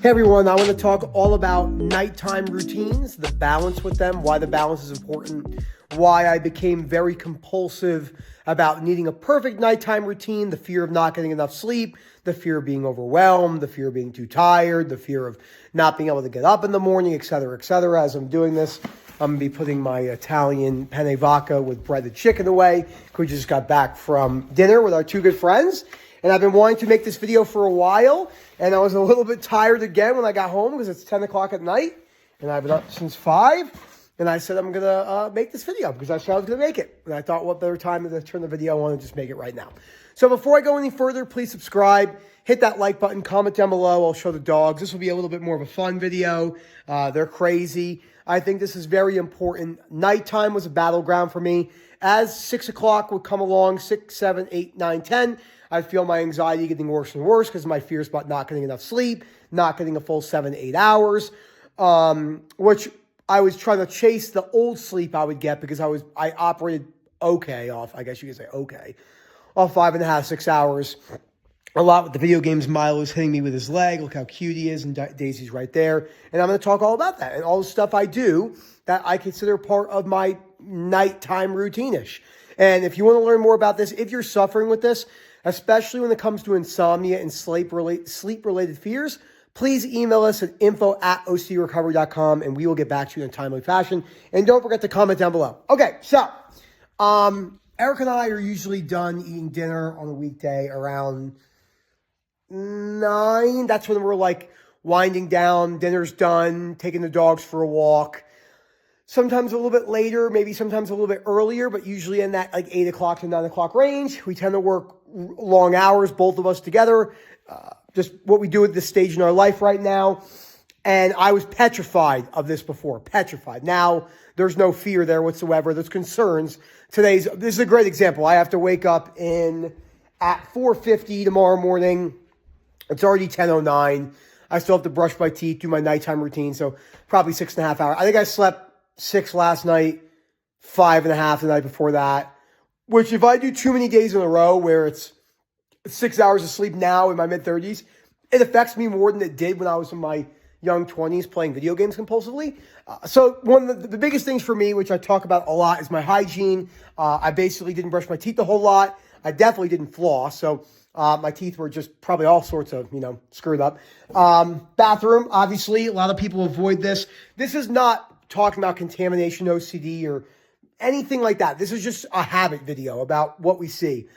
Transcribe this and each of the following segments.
Hey everyone, I want to talk all about nighttime routines, the balance with them, why the balance is important, why I became very compulsive about needing a perfect nighttime routine, the fear of not getting enough sleep, the fear of being overwhelmed, the fear of being too tired, the fear of not being able to get up in the morning, etc., etc. As I'm doing this, I'm going to be putting my Italian penne vodka with breaded chicken away. We just got back from dinner with our two good friends. And I've been wanting to make this video for a while, and I was a little bit tired again when I got home because it's 10 o'clock at night, and I've been up since 5, and I said I'm going to make this video because I said I was going to make it. And I thought, what better time to turn the video on and just make it right now. So before I go any further, please subscribe, hit that like button, comment down below. I'll show the dogs. This will be a little bit more of a fun video. They're crazy. I think this is very important. Nighttime was a battleground for me. As 6 o'clock would come along, 6, 7, 8, 9, 10, I feel my anxiety getting worse and worse because my fears about not getting enough sleep, not getting a full 7 to 8 hours, which I was trying to chase the old sleep I would get because I operated okay off, I guess you could say okay, off 5.5, 6 hours. A lot with the video games. Milo's hitting me with his leg. Look how cute he is, and Daisy's right there. And I'm going to talk all about that and all the stuff I do that I consider part of my nighttime routine-ish. And if you want to learn more about this, if you're suffering with this, especially when it comes to insomnia and sleep-related fears, please email us at info@ocdrecovery.com, and we will get back to you in a timely fashion. And don't forget to comment down below. Okay, so Eric and I are usually done eating dinner on a weekday around 9. That's when we're like winding down, dinner's done, taking the dogs for a walk. Sometimes a little bit later, maybe sometimes a little bit earlier, but usually in that like 8 o'clock to 9 o'clock range. We tend to work long hours, both of us together. Just what we do at this stage in our life right now. And I was petrified of this before, petrified. Now, there's no fear there whatsoever. There's concerns. This is a great example. I have to wake up at 4:50 tomorrow morning. It's already 10:09. I still have to brush my teeth, do my nighttime routine. So probably 6.5 hours. I think I slept 6 last night, 5.5 the night before that. Which if I do too many days in a row where it's 6 hours of sleep now in my mid-30s, it affects me more than it did when I was in my young 20s playing video games compulsively. So one of the biggest things for me, which I talk about a lot, is my hygiene. I basically didn't brush my teeth a whole lot. I definitely didn't floss. So my teeth were just probably all sorts of, screwed up. Bathroom, obviously, a lot of people avoid this. This is not talking about contamination OCD or anything like that. This is just a habit video about what we see.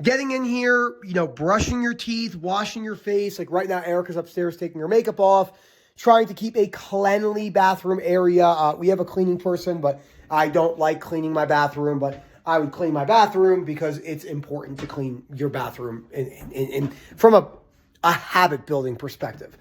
Getting in here, brushing your teeth, washing your face. Like right now, Erica's upstairs taking her makeup off, trying to keep a cleanly bathroom area. We have a cleaning person, but I don't like cleaning my bathroom, but I would clean my bathroom because it's important to clean your bathroom from a habit building perspective.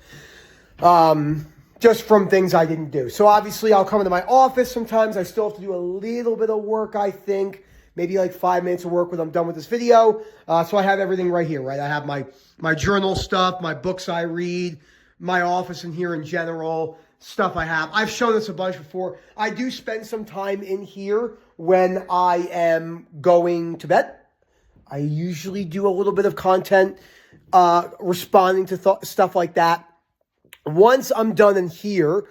Just from things I didn't do. So obviously I'll come into my office sometimes. I still have to do a little bit of work, I think. Maybe like 5 minutes of work when I'm done with this video. So I have everything right here, right? I have my journal stuff, my books I read, my office in here in general, stuff I have. I've shown this a bunch before. I do spend some time in here when I am going to bed. I usually do a little bit of content responding to stuff like that. Once I'm done in here,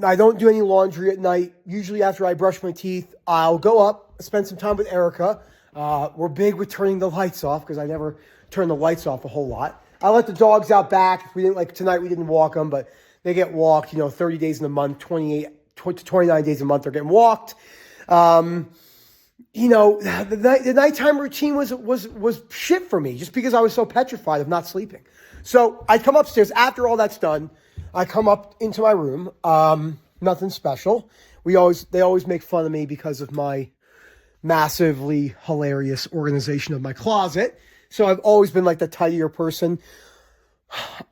I don't do any laundry at night. Usually after I brush my teeth, I'll go up, spend some time with Erica. We're big with turning the lights off because I never turn the lights off a whole lot. I let the dogs out back. Tonight we didn't walk them, but they get walked, 30 days in a month, 28 to 29 days a month, they're getting walked. The nighttime routine was shit for me just because I was so petrified of not sleeping. So I come upstairs after all that's done. I come up into my room. Nothing special. They always make fun of me because of my massively hilarious organization of my closet. So I've always been like the tidier person.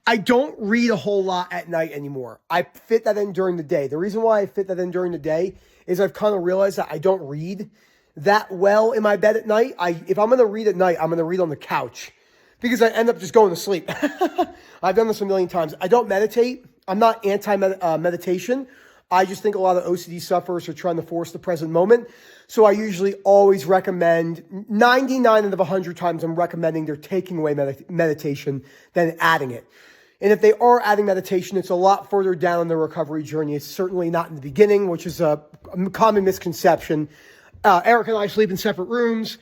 I don't read a whole lot at night anymore. I fit that in during the day. The reason why I fit that in during the day is I've kind of realized that I don't read that well in my bed at night. If I'm going to read at night, I'm going to read on the couch because I end up just going to sleep. I've done this a million times. I don't meditate. I'm not anti-meditation. I just think a lot of OCD sufferers are trying to force the present moment. So I usually always recommend, 99 out of 100 times I'm recommending they're taking away meditation than adding it. And if they are adding meditation, it's a lot further down in the recovery journey. It's certainly not in the beginning, which is a common misconception. Eric and I sleep in separate rooms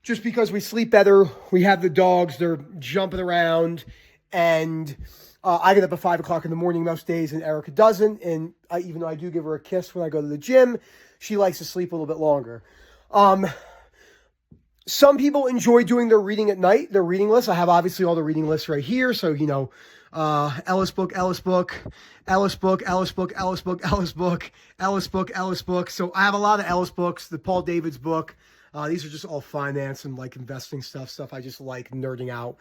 just because we sleep better. We have the dogs, they're jumping around, and I get up at 5 o'clock in the morning most days, and Erica doesn't. And even though I do give her a kiss when I go to the gym, she likes to sleep a little bit longer. Some people enjoy doing their reading at night, their reading list. I have obviously all the reading lists right here. So, Ellis book, Ellis book, Ellis book, Ellis book, Ellis book, Ellis book, Ellis book, Ellis book. So I have a lot of Ellis books, the Paul David's book. These are just all finance and like investing stuff I just like nerding out,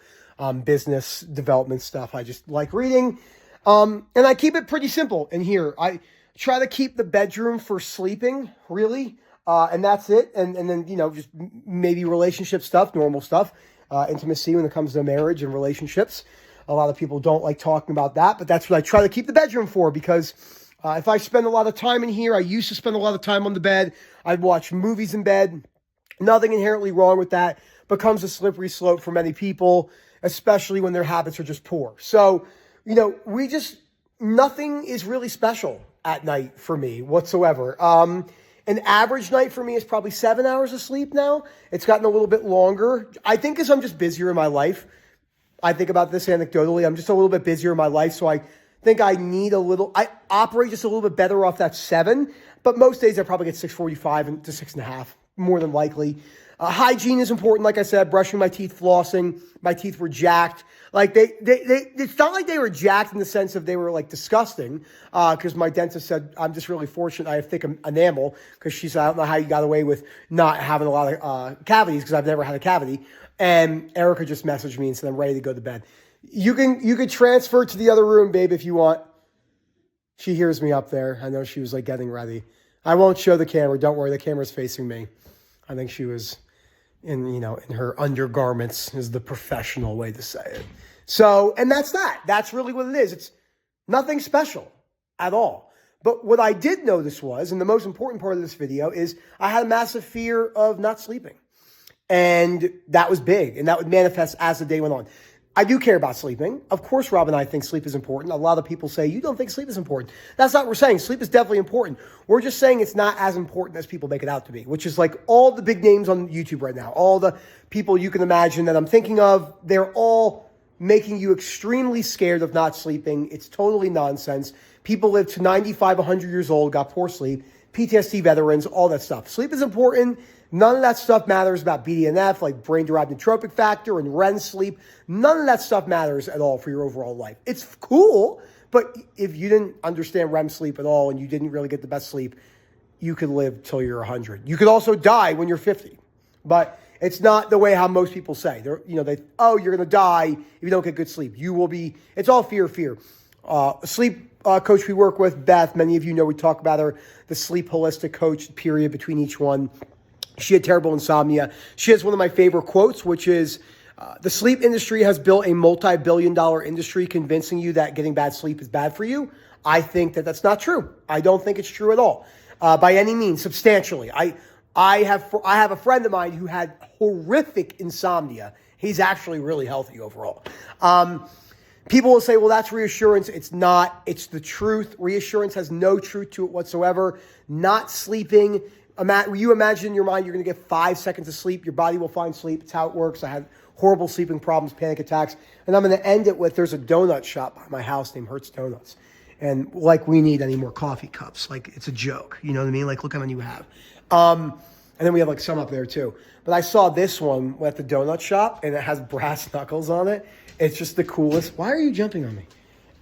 business development stuff. I just like reading. And I keep it pretty simple in here. I try to keep the bedroom for sleeping, really. And that's it. And then, just maybe relationship stuff, normal stuff, intimacy when it comes to marriage and relationships. A lot of people don't like talking about that, but that's what I try to keep the bedroom for, because if I spend a lot of time in here, I used to spend a lot of time on the bed. I'd watch movies in bed. Nothing inherently wrong with that. Becomes a slippery slope for many people, especially when their habits are just poor. So, nothing is really special at night for me whatsoever. An average night for me is probably 7 hours of sleep now. It's gotten a little bit longer. I think because I'm just busier in my life. I think about this anecdotally. I'm just a little bit busier in my life, so I think I operate just a little bit better off that 7, but most days I probably get 6:45 to 6.5, more than likely. Hygiene is important, like I said, brushing my teeth, flossing. My teeth were jacked. Like it's not like they were jacked in the sense of they were like disgusting, because my dentist said, I'm just really fortunate I have thick enamel, because she said, I don't know how you got away with not having a lot of cavities, because I've never had a cavity. And Erica just messaged me and said, I'm ready to go to bed. You could transfer to the other room, babe, if you want. She hears me up there. I know she was like getting ready. I won't show the camera. Don't worry. The camera's facing me. I think she was in her undergarments, is the professional way to say it. So, and that's that. That's really what it is. It's nothing special at all. But what I did notice was, and the most important part of this video, is I had a massive fear of not sleeping. And that was big, and that would manifest as the day went on. I do care about sleeping. Of course, Rob and I think sleep is important. A lot of people say, you don't think sleep is important. That's not what we're saying. Sleep is definitely important. We're just saying it's not as important as people make it out to be, which is like all the big names on YouTube right now. All the people you can imagine that I'm thinking of, they're all making you extremely scared of not sleeping. It's totally nonsense. People live to 95, 100 years old, got poor sleep, PTSD veterans, all that stuff. Sleep is important. None of that stuff matters about BDNF, like brain-derived neurotrophic factor and REM sleep. None of that stuff matters at all for your overall life. It's cool, but if you didn't understand REM sleep at all and you didn't really get the best sleep, you could live till you're 100. You could also die when you're 50, but it's not the way how most people say. You're going to die if you don't get good sleep. You will be. It's all fear. Sleep coach we work with, Beth. Many of you know we talk about her, the sleep holistic coach period between each one. She had terrible insomnia. She has one of my favorite quotes, which is, the sleep industry has built a multi-billion-dollar industry convincing you that getting bad sleep is bad for you. I think that that's not true. I don't think it's true at all, by any means, substantially. I have a friend of mine who had horrific insomnia. He's actually really healthy overall. People will say, well, that's reassurance. It's not. It's the truth. Reassurance has no truth to it whatsoever. Not sleeping. You imagine in your mind you're going to get 5 seconds of sleep. Your body will find sleep. It's how it works. I had horrible sleeping problems, panic attacks. And I'm going to end it with, there's a donut shop by my house named Hertz Donuts. And like, we need any more coffee cups. Like, it's a joke. You know what I mean? Like, look how many you have. And then we have like some up there too. But I saw this one at the donut shop, and it has brass knuckles on it. It's just the coolest. Why are you jumping on me?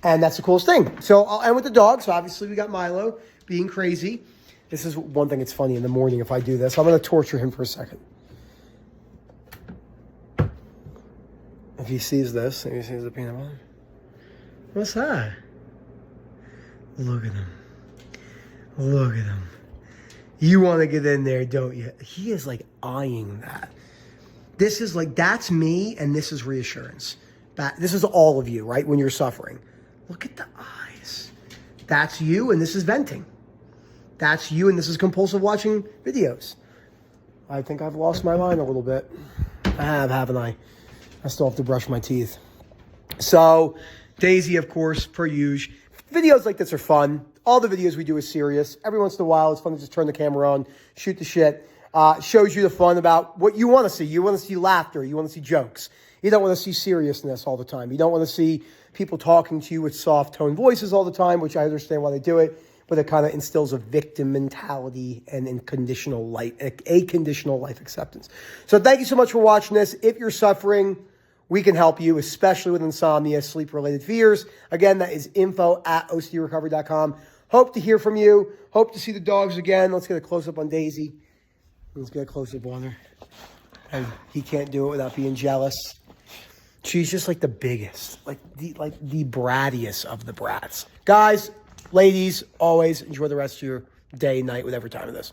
And that's the coolest thing. So I'll end with the dog. So obviously we got Milo being crazy. This is one thing that's funny in the morning if I do this. I'm going to torture him for a second. If he sees this, and he sees the peanut butter. What's that? Look at him. Look at him. You want to get in there, don't you? He is like eyeing that. This is like, that's me, and this is reassurance. This is all of you, right? When you're suffering. Look at the eyes. That's you, and this is venting. That's you, and this is compulsive watching videos. I think I've lost my mind a little bit. I have, haven't I? I still have to brush my teeth. So Daisy, of course, per usual. Videos like this are fun. All the videos we do is serious. Every once in a while, it's fun to just turn the camera on, shoot the shit. Shows you the fun about what you want to see. You want to see laughter. You want to see jokes. You don't want to see seriousness all the time. You don't want to see people talking to you with soft tone voices all the time, which I understand why they do it, but it kind of instills a victim mentality and a conditional life acceptance. So thank you so much for watching this. If you're suffering, we can help you, especially with insomnia, sleep-related fears. Again, that is info@ocdrecovery.com. Hope to hear from you. Hope to see the dogs again. Let's get a close-up on Daisy. Let's get a close-up on her. And he can't do it without being jealous. She's just like the biggest, like the brattiest of the brats. Guys, ladies, always enjoy the rest of your day, night, whatever time it is.